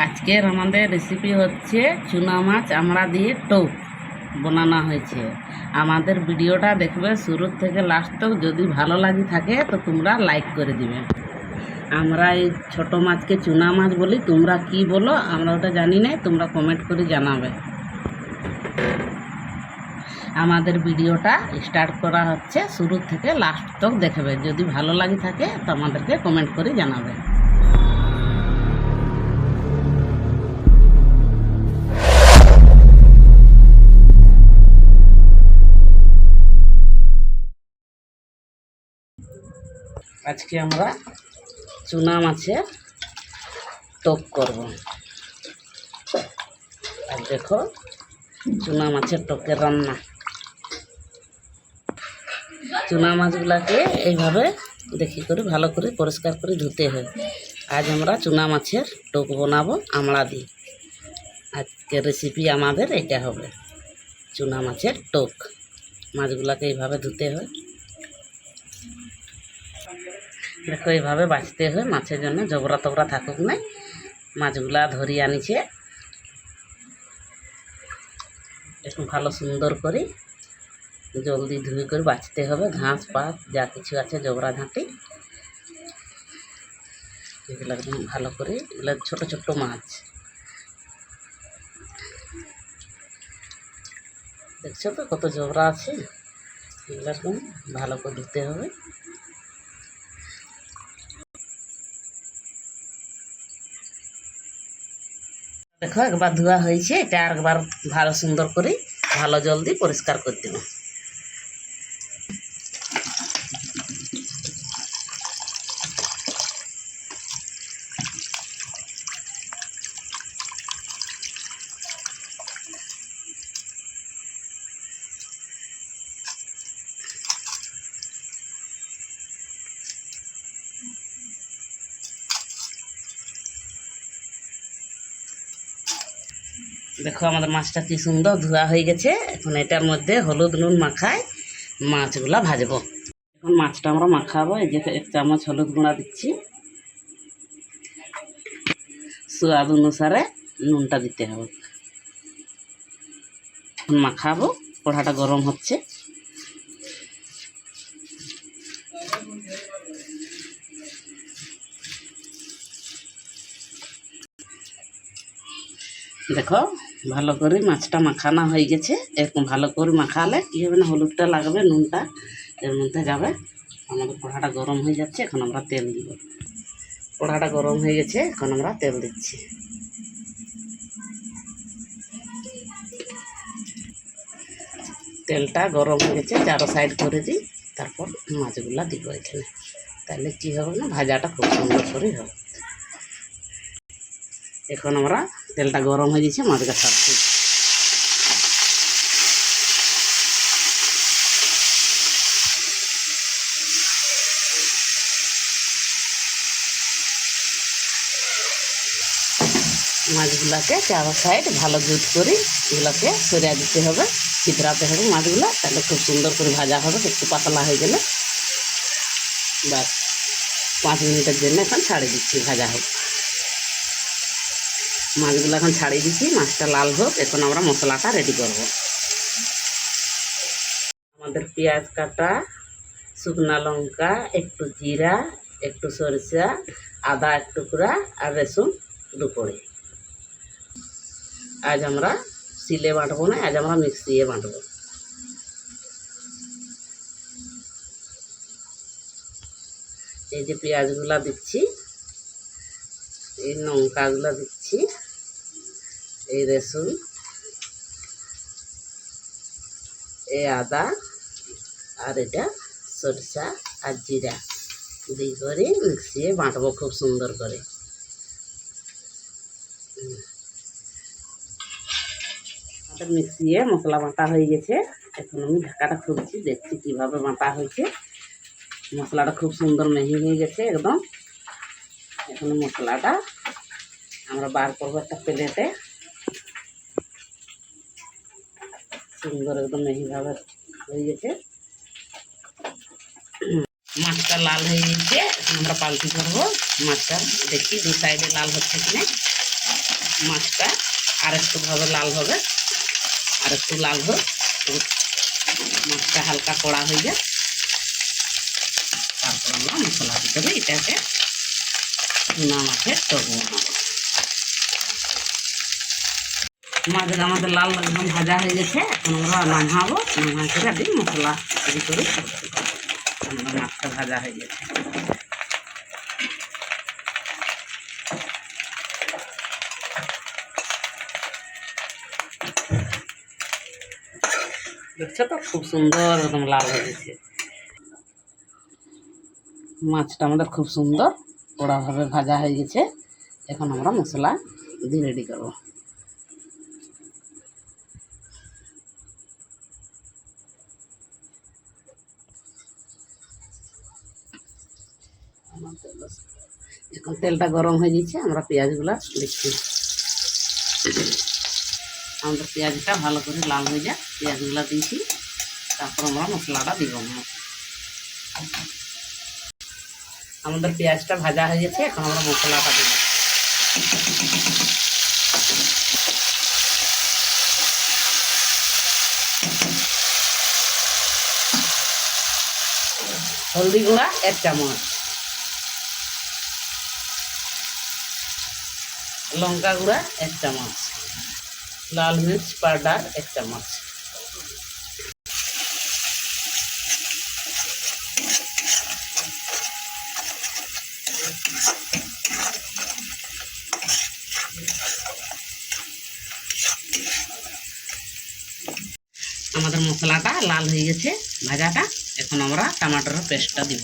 আজকের আমাদের রেসিপি হচ্ছে চুনা মাছ আমড়া দিয়ে টক বানানো হয়েছে। আমাদের ভিডিওটা দেখবে শুরু থেকে লাস্ট তক। যদি ভালো লাগে থাকে তো তোমরা লাইক করে দিবে। আমরা এই ছোট মাছকে চুনা মাছ বলি, তোমরা কি বলো আমরা ওটা জানি না, তোমরা কমেন্ট করে জানাবে। আমাদের ভিডিওটা স্টার্ট করা হচ্ছে, শুরু থেকে লাস্ট তক দেখবে। যদি ভালো লাগে থাকে তো আমাদেরকে কমেন্ট করে জানাবে। আজকে আমরা চুনা মাছের টক করব। আর দেখো চুনা মাছের টকের রান্না। চুনা মাছগুলাকে এইভাবে দেখি করে ভালো করে পরিষ্কার করে ধুতে হয়। আজ আমরা চুনা মাছের টক বানাবো আমড়া দিয়ে। আজকের রেসিপি আমাদের এটা হবে চুনা মাছের টক। মাছগুলাকে এইভাবে ধুতে হয়, দেখো এইভাবে বাছতে হয় মাছের জন্য, জবরা তবরা থাকুক না। মাছগুলা ধরি আনিছে, একটু ভালো সুন্দর করে জলদি ধুয়ে করে বাছতে হবে। ঘাস পাত যা কিছু আছে জবরা ঝাঁটি এগুলো একদম ভালো করে। এগুলো ছোট ছোট মাছ, দেখছো তো কত জবরা আছে। এগুলো একদম ভালো করে ধুতে হবে। দেখো একবার ধোয়া হয়েছে, এটা আরেকবার ভালো সুন্দর করে ভালো জল দিয়ে পরিষ্কার করে দেব। দেখো আমাদের মাছটা কি সুন্দর ধোয়া হয়ে গেছে। এখন এটার মধ্যে হলুদ নুন মাখায় মাছগুলা ভাজবো। এখন মাছটা আমরা মাখাবো। এই যে 1 চামচ হলুদ গুঁড়া দিচ্ছি, স্বাদ অনুসারে নুনটা দিতে হবে। এখন মাখাবো, কড়াটা গরম হচ্ছে। দেখো ভালো করে মাছটা মাখানো হয়ে গেছে। এরকম ভালো করে মাখালে কী হবে না, হলুদটা লাগবে, নুনটা এর মধ্যে যাবে। আমাদের কড়াটা গরম হয়ে যাচ্ছে, এখন আমরা তেল দিব। কড়াটা গরম হয়ে গেছে, এখন আমরা তেল দিচ্ছি। তেলটা গরম হয়ে গেছে, চারো সাইড করে দিই, তারপর মাছগুলা দিব এখানে। তাহলে কী হবে না, ভাজাটা খুব সুন্দর করে হবে। এখন আমরা তেলটা গরম হয়ে গেছে, মাছটা ছাড়ছি। মাছগুলাকে চারো সাইড ভালো জুত করে এগুলোকে সরিয়ে দিতে হবে, চিতরাতে হবে মাছগুলো। তাহলে খুব সুন্দর করে ভাজা হবে। একটু পাতলা হয়ে গেলে বাস 5 মিনিটের জন্য এখন ছাড়িয়ে দিচ্ছি, ভাজা হোক। মাছগুলো এখন ছাড়িয়ে দিচ্ছি, মাছটা লাল হোক। এখন আমরা মশলাটা রেডি করব। আমাদের পেঁয়াজ কাটা, শুকনা লঙ্কা, একটু জিরা, একটু সরিষা, আদা 1 টুকরা আর রসুন 2 কোড়ি। আজ আমরা শিলে বাটবো না, আজ আমরা মিক্সিয়ে বাটবো। এই যে পেঁয়াজগুলা দিচ্ছি, এই লঙ্কাগুলা দিচ্ছি, এই রসুন, এই আদা আর এটা সরিষা আর জিরা দিয়ে করে মিক্সিয়ে বাটবো খুব সুন্দর করে। আমাদের মিক্সিয়ে মশলা বাটা হয়ে গেছে। এখন আমি ঢাকাটা খুলছি, দেখছি কিভাবে বাটা হয়েছে। মশলাটা খুব সুন্দর মিহি হয়ে গেছে একদম। এখন মশলাটা আমরা বার করবো একটা প্লেটে। সুন্দর একদম মিহিভাবে হয়ে গেছে। মাছটা লাল হয়ে গেছে, আমরা পাল্টি করবো মাছটা। দেখি 2 সাইডে লাল হচ্ছে কিনা। মাছটা আর একটু ভাবে লাল হবে, আর একটু লাল হোক, মাছটা হালকা কড়া হয়ে যায়, তারপর আমরা মশলা ভিতরে এটাকে চুনা মাছের টক বানাবো। মাছটা আমাদের লাল একদম ভাজা হয়ে গেছে, এখন আমরা নামাবো, নামাই করে দিই মশলা ভিতরে মাছটা ভাজা হয়ে গেছে। দেখছো তো খুব সুন্দর একদম লাল হয়ে গেছে। মাছটা আমাদের খুব সুন্দর কড়াভাবে ভাজা হয়ে গেছে, এখন আমরা মশলা দিয়ে রেডি করবো। এখন তেলটা গরম হয়ে গেছে, আমরা পেঁয়াজগুলা দিচ্ছি। আমাদের পেঁয়াজটা ভালো করে লাল হয়ে যায়, পেঁয়াজগুলা দিয়েছি, তারপর আমরা মশলাটা দিব। আমাদের পেঁয়াজটা ভাজা হয়ে গেছে, এখন আমরা মশলাটা দিব। হলদি গুঁড়া 1 চামচ, লঙ্কা গুঁড়া 1 চামচ, লাল মির্চ পাউডার 1 চামচ। আমাদের মশলাটা লাল হয়ে গেছে ভাজাটা, এখন আমরা টমেটোর পেস্টটা দিব।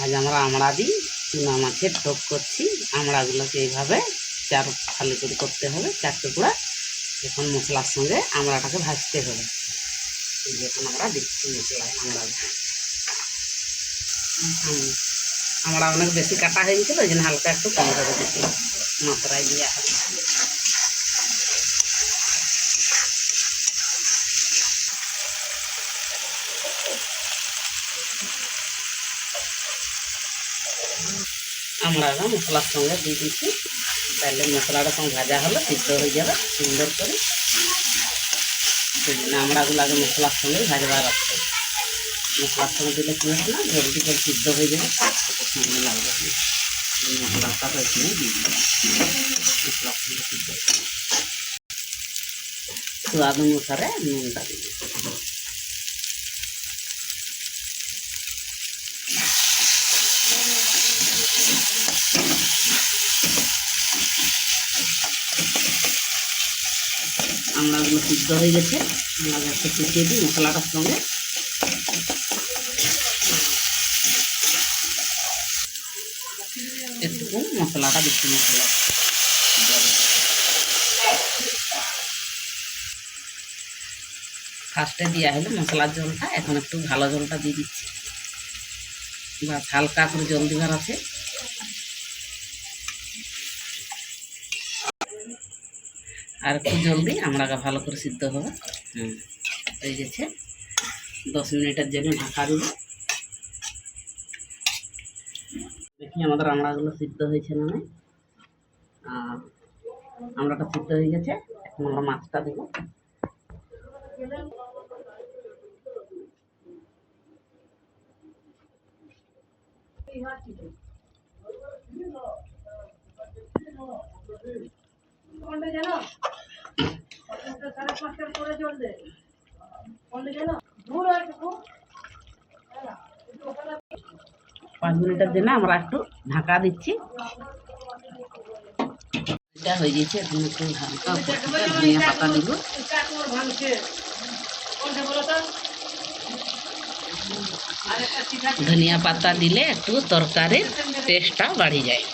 আজ আমরা আমড়া দিই চুনা মাছের টক করছি। আমড়াগুলোকে এইভাবে 4 ফালি করে করতে হবে, 4 টুকরা। এখন মশলার সঙ্গে আমড়াটাকে ভাজতে হবে। এখন আমরা দিচ্ছি মশলায় আমড়া অনেক বেশি কাটা হয়ে গেছিলো, ওই জন্য হালকা একটু কম করে দিচ্ছি মাত্রায় দিয়ে। আমরা মশলার সঙ্গে দিয়ে দিচ্ছি, তাহলে মশলাটা সঙ্গে ভাজা হলে সিদ্ধ হয়ে যাবে সুন্দর করে। সেই জন্য আমড়াগুলো আগে মশলার সঙ্গে ভাজবার রাখতে, মশলার সঙ্গে দিলে কী হবে না, জলদি করে সিদ্ধ হয়ে যাবে, সঙ্গে লাগবে। মশলাটা তো এখানে দিয়ে দিই, মশলার সঙ্গে সিদ্ধ স্বাদ অনুসারে নুনটা দিয়ে দিই। আমড়াগুলো সিদ্ধ হয়ে গেছে, আমরা গ্যাসটা ফুটিয়ে দিই মশলাটার সঙ্গে। একটু মশলাটা দিচ্ছি, মশলা ফার্স্টে দেওয়া হলো মশলার জলটা, এখন একটু ভালো জলটা দিয়ে দিচ্ছি, বা হালকা করে জল দেওয়ার আছে। আর একটু জলদি আমড়াটা ভালো করে সিদ্ধ হবে। হয়ে গেছে, 10 মিনিটের জন্য ঢাকা দেব। দেখি আমাদের আমড়াগুলো সিদ্ধ হয়েছে না। আমড়াটা সিদ্ধ হয়ে গেছে, এখন আমরা মাছটা দেবো। জানো 5 মিনিটের জন্য আমরা একটু ঢাকা দিচ্ছি। এটা হয়ে গেছে, এখন একটু হালকা ধনিয়া পাতা দিব। ধনিয়া পাতা দিলে একটু তরকারির টেস্টটা বাড়ি যায়।